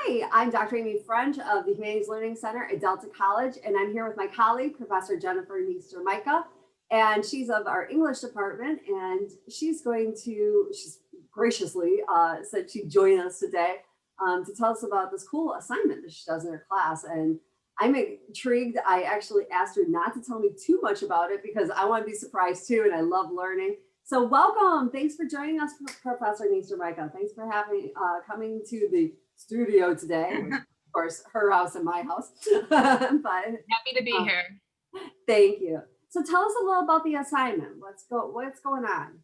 Hi, I'm Dr. Amy French of the Humanities Learning Center at Delta College, and I'm here with my colleague, Professor Jennifer Niester Mika, and she's of our English department, and she's graciously said she'd join us today to tell us about this cool assignment that she does in her class. And I'm intrigued. I actually asked her not to tell me too much about it because I want to be surprised too, and I love learning. So welcome. Thanks for joining us, Professor Niester Mika. Thanks for coming to the studio today, which, of course, her house and my house. But happy to be here. Thank you. So tell us a little about the assignment. What's going on?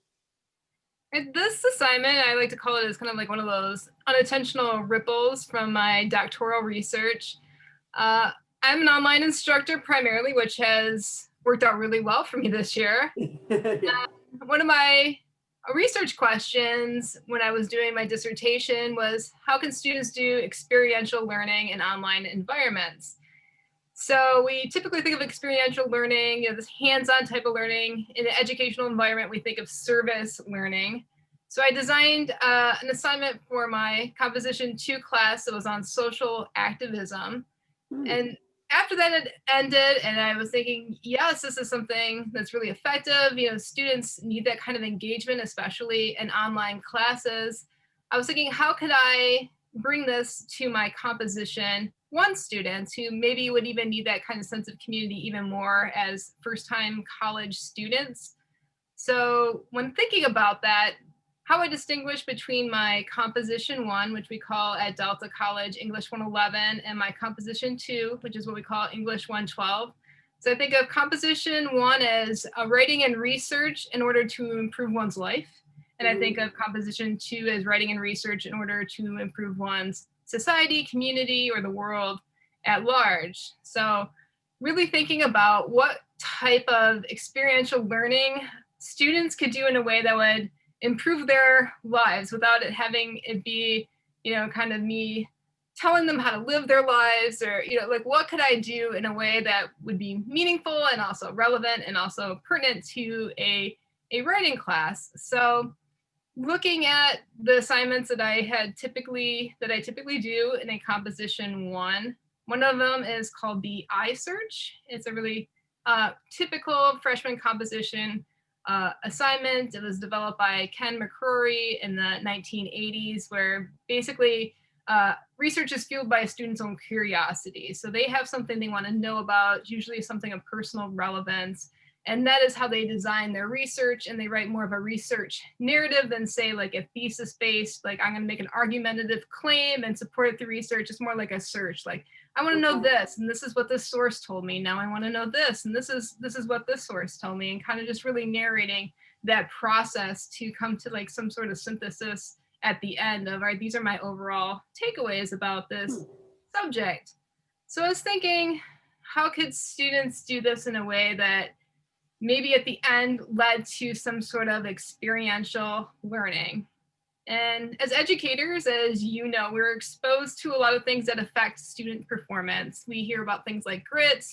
This assignment, I like to call it, is kind of like one of those unintentional ripples from my doctoral research. I'm an online instructor primarily, which has worked out really well for me this year. Yeah. One of my research questions when I was doing my dissertation was, how can students do experiential learning in online environments? So we typically think of experiential learning, this hands-on type of learning. In an educational environment, we think of service learning. So I designed an assignment for my Composition 2 class that was on social activism. And after that it ended, and I was thinking, yes, this is something that's really effective. Students need that kind of engagement, especially in online classes. I was thinking, how could I bring this to my Composition 1 students who maybe would even need that kind of sense of community even more as first-time college students? So when thinking about that, how I distinguish between my Composition 1, which we call at Delta College English 111, and my Composition 2, which is what we call English 112. So I think of Composition 1 as writing and research in order to improve one's life. And I think of Composition 2 as writing and research in order to improve one's society, community, or the world at large. So really thinking about what type of experiential learning students could do in a way that would improve their lives without it having it be, kind of me telling them how to live their lives, or, like, what could I do in a way that would be meaningful and also relevant and also pertinent to a writing class. So looking at the assignments that I typically do in a Composition 1, one of them is called the I Search. It's a really typical freshman composition assignment. It was developed by Ken McCrory in the 1980s, where basically research is fueled by a student's own curiosity. So they have something they want to know about, usually something of personal relevance. And that is how they design their research, and they write more of a research narrative than, say, like a thesis-based, like, I'm going to make an argumentative claim and support it through research. It's more like a search, like, I want to know this, and this is what this source told me. Now I want to know this, and this is what this source told me, and kind of just really narrating that process to come to like some sort of synthesis at the end of, all right, these are my overall takeaways about this subject. So I was thinking, how could students do this in a way that maybe at the end led to some sort of experiential learning? And as educators, as you know, we're exposed to a lot of things that affect student performance. We hear about things like grit,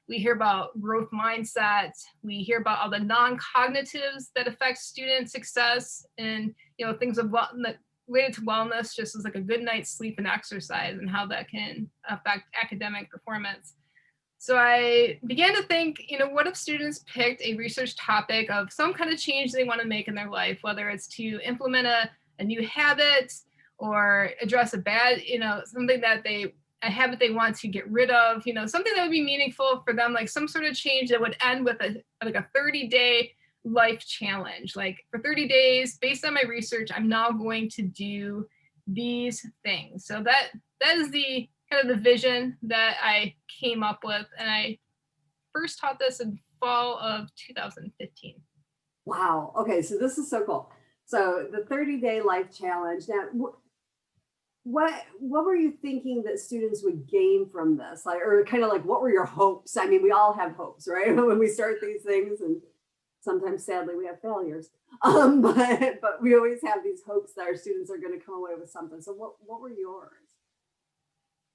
we hear about growth mindset, we hear about all the non-cognitives that affect student success, and things related to wellness, just as like a good night's sleep and exercise, and how that can affect academic performance. So I began to think, what if students picked a research topic of some kind of change they want to make in their life, whether it's to implement a new habit or address a habit they want to get rid of, something that would be meaningful for them, like some sort of change that would end with a 30-day life challenge. Like, for 30 days, based on my research, I'm now going to do these things. So that is the kind of the vision that I came up with, and I first taught this in fall of 2015. Wow. Okay, so this is so cool. So the 30-day life challenge. Now, what were you thinking that students would gain from this? Like, or kind of like, what were your hopes? I mean, we all have hopes, right? When we start these things, and sometimes sadly we have failures. But we always have these hopes that our students are going to come away with something. So what were yours?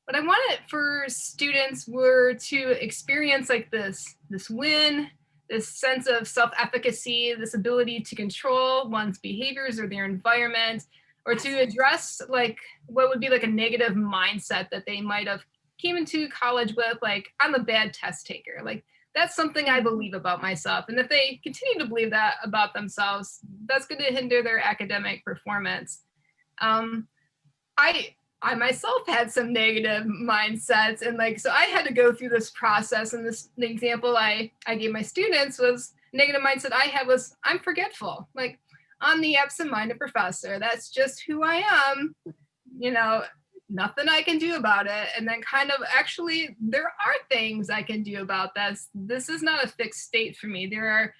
What I wanted for students were to experience like this win, this sense of self-efficacy, this ability to control one's behaviors or their environment, or to address like what would be like a negative mindset that they might have came into college with, like I'm a bad test taker. Like that's something I believe about myself. And if they continue to believe that about themselves, that's going to hinder their academic performance. I myself had some negative mindsets, and like so I had to go through this process. And the example I gave my students was negative mindset I had was I'm forgetful. Like I'm the absent-minded professor. That's just who I am. You know, nothing I can do about it. And then kind of actually there are things I can do about this. This is not a fixed state for me. There are,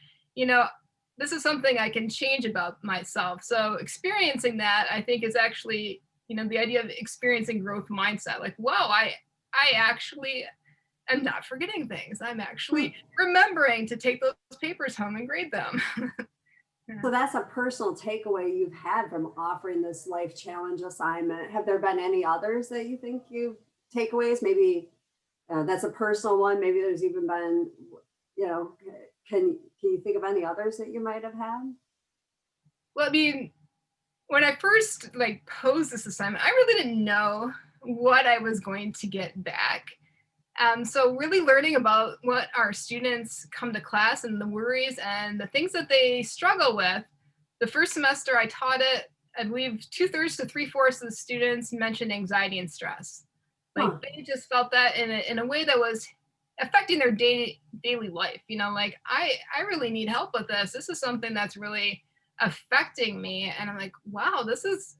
this is something I can change about myself. So experiencing that I think is actually, the idea of experiencing growth mindset. Like, wow, I actually am not forgetting things. I'm actually remembering to take those papers home and grade them. So that's a personal takeaway you've had from offering this life challenge assignment. Have there been any others that you think you takeaways? Maybe that's a personal one. Maybe there's even been, can you think of any others that you might have had? Well, I mean, when I first posed this assignment, I really didn't know what I was going to get back. So really learning about what our students come to class and the worries and the things that they struggle with. The first semester I taught it, I believe 2/3 to 3/4 of the students mentioned anxiety and stress. They just felt that in a way that was affecting their daily life. I really need help with this. This is something that's really affecting me. And I'm like, wow, this is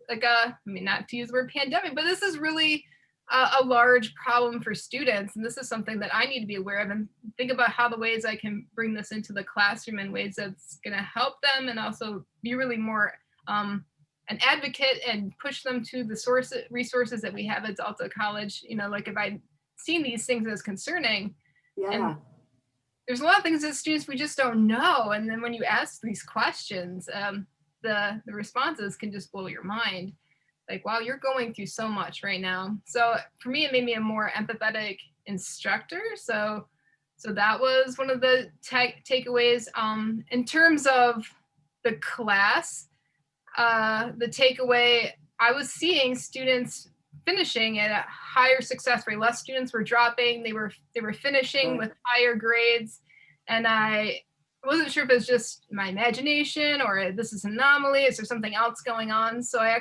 not to use the word pandemic, but this is really a large problem for students. And this is something that I need to be aware of and think about how the ways I can bring this into the classroom in ways that's going to help them and also be really more an advocate and push them to the resources that we have at Delta College. If I'd seen these things as concerning, and there's a lot of things as students we just don't know. And then when you ask these questions, the responses can just blow your mind. Like, wow, you're going through so much right now. So for me, it made me a more empathetic instructor. So that was one of the takeaways. In terms of the class, the takeaway, I was seeing students finishing at a higher success rate. Less students were dropping. They were finishing with higher grades. And I wasn't sure if it was just my imagination or this is an anomaly. Is there something else going on? So I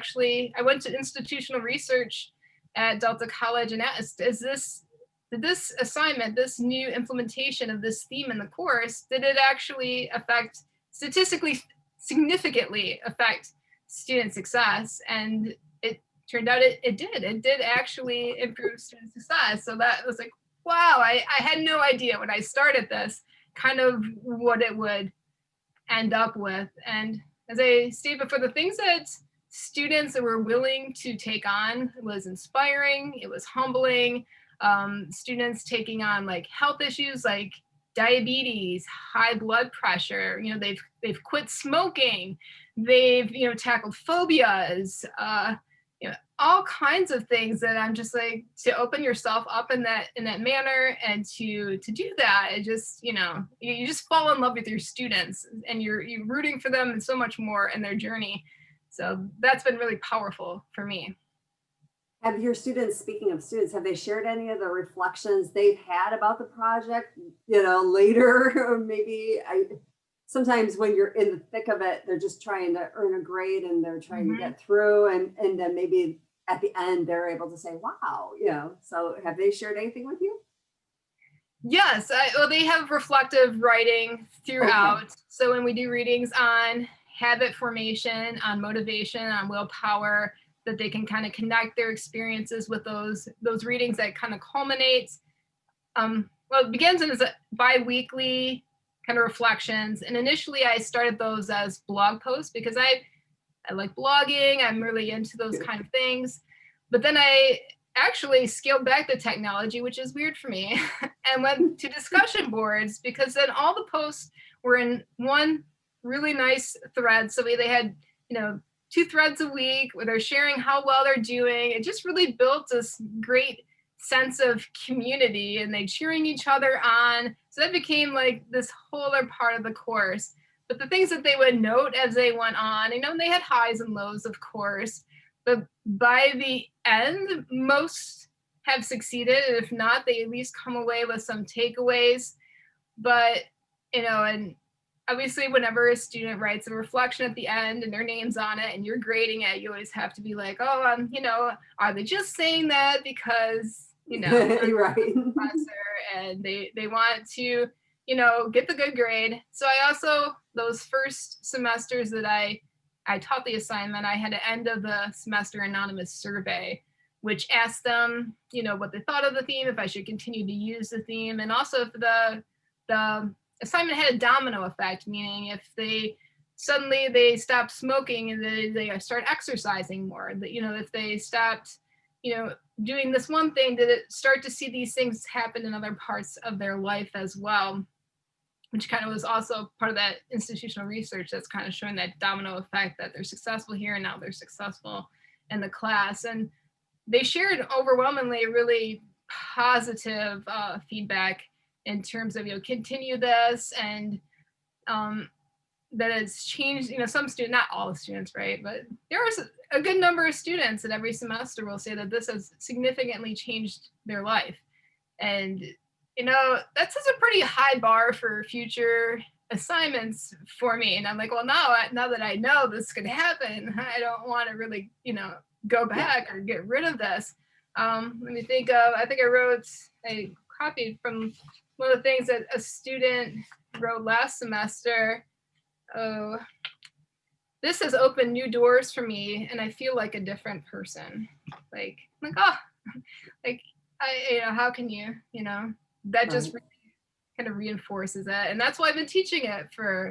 went to institutional research at Delta College and asked, did this assignment, this new implementation of this theme in the course, did it actually statistically significantly affect student success? And turned out it did. It did actually improve student success. So that was like, wow, I had no idea when I started this kind of what it would end up with. And as I stated before, the things that students that were willing to take on was inspiring. It was humbling. Students taking on health issues like diabetes, high blood pressure. They've quit smoking. They've tackled phobias. All kinds of things that I'm just like, to open yourself up in that manner and to do that, it just, you just fall in love with your students and you're rooting for them and so much more in their journey. So that's been really powerful for me. Have your students, speaking of students, have they shared any of the reflections they've had about the project, later? Or maybe sometimes when you're in the thick of it, they're just trying to earn a grade and they're trying to get through. And then maybe at the end, they're able to say, wow, so have they shared anything with you? Yes. They have reflective writing throughout. Okay. So when we do readings on habit formation, on motivation, on willpower, that they can kind of connect their experiences with those readings that kind of culminates. It begins as a bi-weekly kind of reflections. And initially I started those as blog posts because I like blogging. I'm really into those kind of things. But then I actually scaled back the technology, which is weird for me, and went to discussion boards because then all the posts were in one really nice thread. So they had, 2 threads a where they're sharing how well they're doing. It just really built this great sense of community and they cheering each other on. So that became this whole other part of the course. But the things that they would note as they went on, they had highs and lows, of course, but by the end, most have succeeded. And if not, they at least come away with some takeaways. But, and obviously whenever a student writes a reflection at the end and their name's on it and you're grading it, you always have to be like, oh, are they just saying that because, I'm Right. a professor and they want to, get the good grade. So I also, those first semesters that I taught the assignment, I had an end of the semester anonymous survey, which asked them, what they thought of the theme, if I should continue to use the theme, and also if the assignment had a domino effect, meaning if they stopped smoking and they start exercising more, that, if they stopped, doing this one thing, did it start to see these things happen in other parts of their life as well? Which kind of was also part of that institutional research that's kind of showing that domino effect, that they're successful here and now they're successful in the class. And they shared overwhelmingly really positive feedback in terms of, continue this, and that it's changed, some students, not all the students, right? But there was a good number of students that every semester will say that this has significantly changed their life. And that's just a pretty high bar for future assignments for me. And I'm like, well, now that I know this could happen, I don't want to really, go back or get rid of this. Let me think of, I think I copied from one of the things that a student wrote last semester. Oh, this has opened new doors for me and I feel like a different person. Like, oh, like, how can you, that just really kind of reinforces it. And that's why I've been teaching it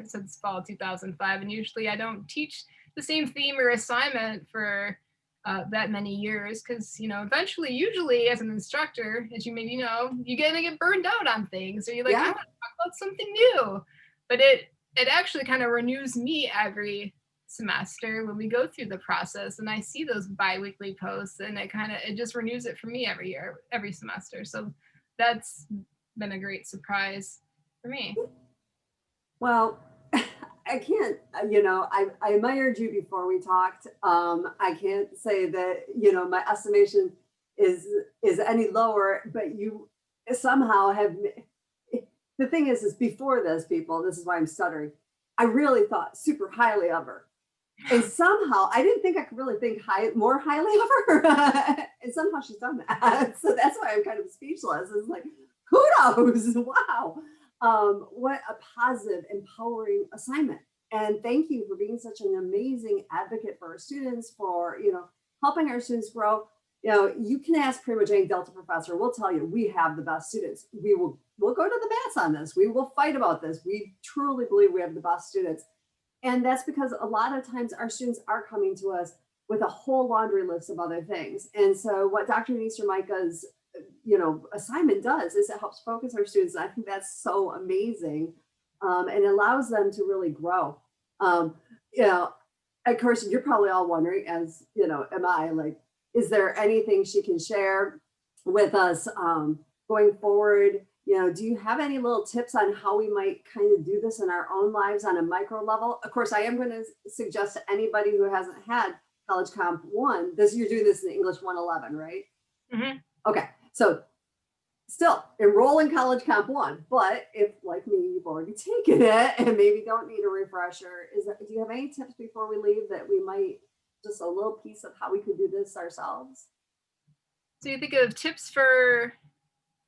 since fall 2005. And usually I don't teach the same theme or assignment for that many years, because, eventually, usually as an instructor, as you maybe know, you're going to get burned out on things. Or you're like, I want to talk about something new. But it actually kind of renews me every semester when we go through the process, and I see those bi-weekly posts, and it just renews it for me every year, every semester. So that's been a great surprise for me. Well, I can't, I admired you before we talked. I can't say that, my estimation is any lower, but you somehow have, the thing is before this, people, this is why I'm stuttering. I really thought super highly of her. And somehow I didn't think I could really think more highly of her. And somehow she's done that. So that's why I'm kind of speechless. It's like, kudos. Wow. What a positive, empowering assignment. And thank you for being such an amazing advocate for our students, for, helping our students grow. You can ask pretty much any Delta professor, we'll tell you, we have the best students. We'll go to the mats on this. We will fight about this. We truly believe we have the best students. And that's because a lot of times our students are coming to us with a whole laundry list of other things. And so what Dr. Niester Mika's, assignment does is it helps focus our students. And I think that's so amazing, and allows them to really grow. Of course, you're probably all wondering, as am I, like, is there anything she can share with us going forward? Do you have any little tips on how we might kind of do this in our own lives on a micro level? Of course, I am going to suggest to anybody who hasn't had College Comp 1, you're doing this in English 111, right? Mm-hmm. Okay, so still enroll in College Comp 1, but if, like me, you've already taken it and maybe don't need a refresher, do you have any tips before we leave that we might, just a little piece of how we could do this ourselves? So you think of tips for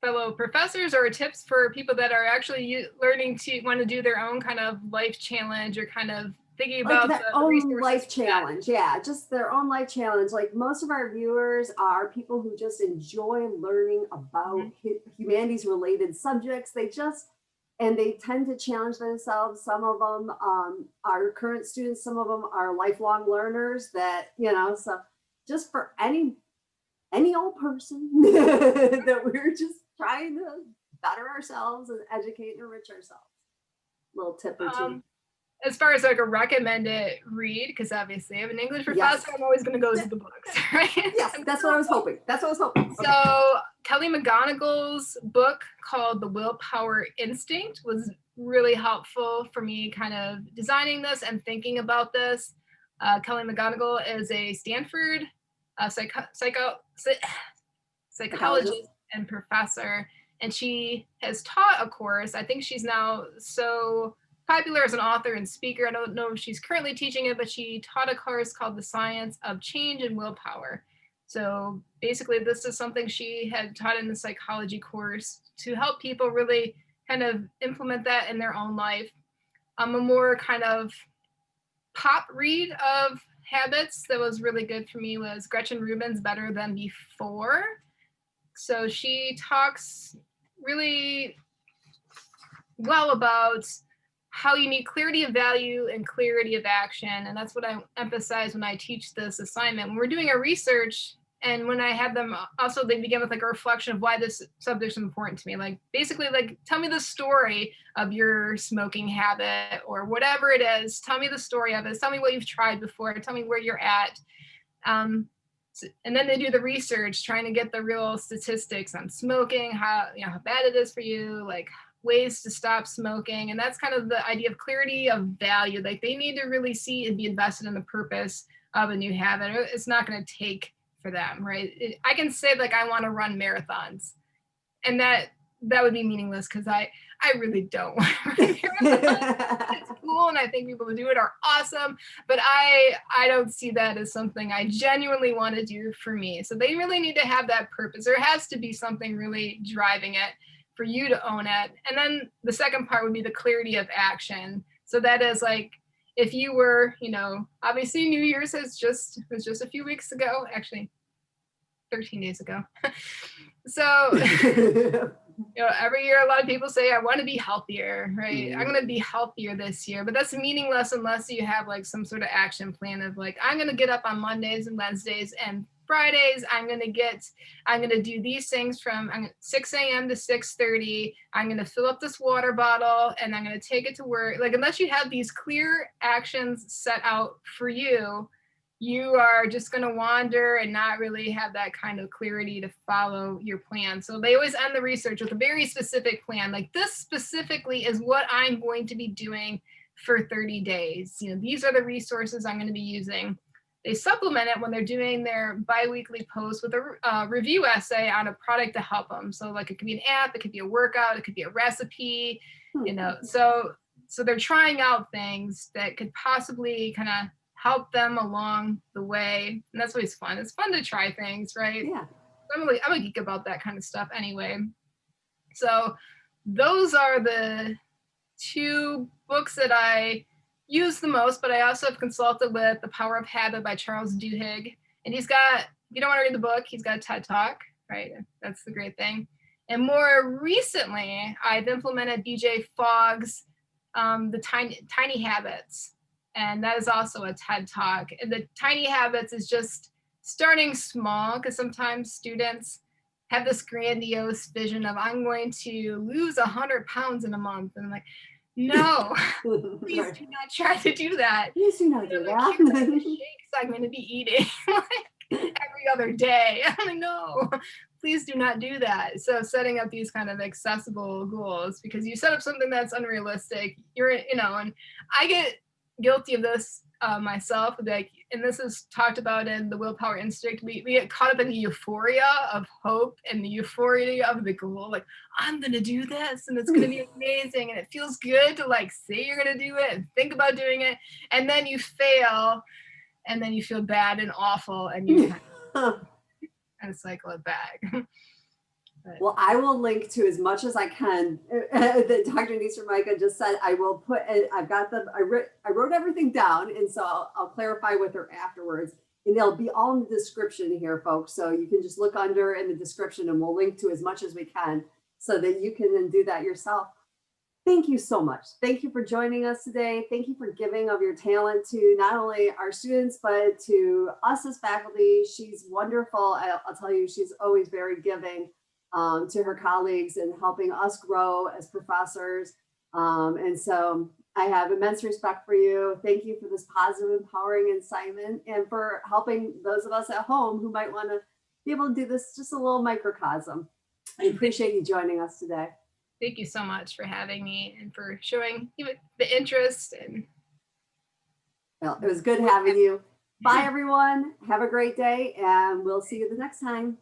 fellow professors, or tips for people that are actually learning to want to do their own kind of life challenge, or kind of thinking about their own life challenge? Yeah, just their own life challenge. Like, most of our viewers are people who just enjoy learning about humanities related subjects. They tend to challenge themselves. Some of them are current students, some of them are lifelong learners that, so just for any old person that we're just trying to better ourselves and educate and enrich ourselves. Little tip or two. As far as like a recommended read, because obviously I'm an English professor, I'm always going to go to the books, right? Yes, that's what I was hoping. Okay. So Kelly McGonigal's book called The Willpower Instinct was really helpful for me kind of designing this and thinking about this. Kelly McGonigal is a Stanford a psychologist and professor, and she has taught a course. I think she's now so popular as an author and speaker. I don't know if she's currently teaching it, but she taught a course called The Science of Change and Willpower. So basically, this is something she had taught in the psychology course to help people really kind of implement that in their own life. A more kind of pop read of habits that was really good for me was Gretchen Rubin's Better Than Before. So she talks really well about how you need clarity of value and clarity of action. And that's what I emphasize when I teach this assignment. When we're doing our research, and when I had them also, they begin with like a reflection of why this subject's important to me. Like basically like, tell me the story of your smoking habit or whatever it is. Tell me the story of it. Tell me what you've tried before. Tell me where you're at. And then they do the research, trying to get the real statistics on smoking, how bad it is for you, like ways to stop smoking. And that's kind of the idea of clarity of value. Like they need to really see and be invested in the purpose of a new habit. It's not going to take for them, right? I can say like I want to run marathons, and that would be meaningless because I really don't want to run marathons. It's cool, and I think people who do it are awesome, but I don't see that as something I genuinely want to do for me. So they really need to have that purpose. There has to be something really driving it for you to own it. And then the second part would be the clarity of action. So that is like, if you were, obviously New Year's was just a few weeks ago, actually 13 days ago. So, every year a lot of people say, I want to be healthier, right? I'm going to be healthier this year, but that's meaningless unless you have like some sort of action plan of like, I'm going to get up on Mondays and Wednesdays and Fridays, I'm going to do these things from 6 a.m. to 6:30. I'm going to fill up this water bottle and I'm going to take it to work. Like, unless you have these clear actions set out for you, you are just going to wander and not really have that kind of clarity to follow your plan. So they always end the research with a very specific plan. Like, this specifically is what I'm going to be doing for 30 days. These are the resources I'm going to be using. They supplement it when they're doing their biweekly post with a review essay on a product to help them. So like it could be an app, it could be a workout, it could be a recipe, So they're trying out things that could possibly kind of help them along the way. And that's always fun. It's fun to try things, right? Yeah. I'm a geek about that kind of stuff anyway. So those are the two books that I use the most, but I also have consulted with The Power of Habit by Charles Duhigg. And he's got, if you don't want to read the book, he's got a TED Talk, right? That's the great thing. And more recently, I've implemented BJ Fogg's The Tiny Habits. And that is also a TED Talk. And the Tiny Habits is just starting small, because sometimes students have this grandiose vision of, I'm going to lose 100 pounds in a month. And I'm like, no, please do not try to do that. Please do not do that. The shakes I'm going to be eating like every other day. I'm like, no, please do not do that. So setting up these kind of accessible goals, because you set up something that's unrealistic, and I get guilty of this myself, like, and this is talked about in the Willpower Instinct, we get caught up in the euphoria of hope and the euphoria of the goal. Like, I'm going to do this and it's going to be amazing. And it feels good to like say you're going to do it and think about doing it. And then you fail and then you feel bad and awful and you kind of cycle it back. Well, I will link to as much as I can that Dr. Niester Mika just said. I will put, I've got them, I wrote everything down, and so I'll clarify with her afterwards. And they'll be all in the description here, folks. So you can just look under in the description and we'll link to as much as we can so that you can then do that yourself. Thank you so much. Thank you for joining us today. Thank you for giving of your talent to not only our students, but to us as faculty. She's wonderful. I'll tell you, she's always very giving to her colleagues and helping us grow as professors. And so I have immense respect for you. Thank you for this positive, empowering assignment and for helping those of us at home who might want to be able to do this, just a little microcosm. I appreciate you joining us today. Thank you so much for having me and for showing the interest. And well, it was good having you. Bye, everyone. Have a great day, and we'll see you the next time.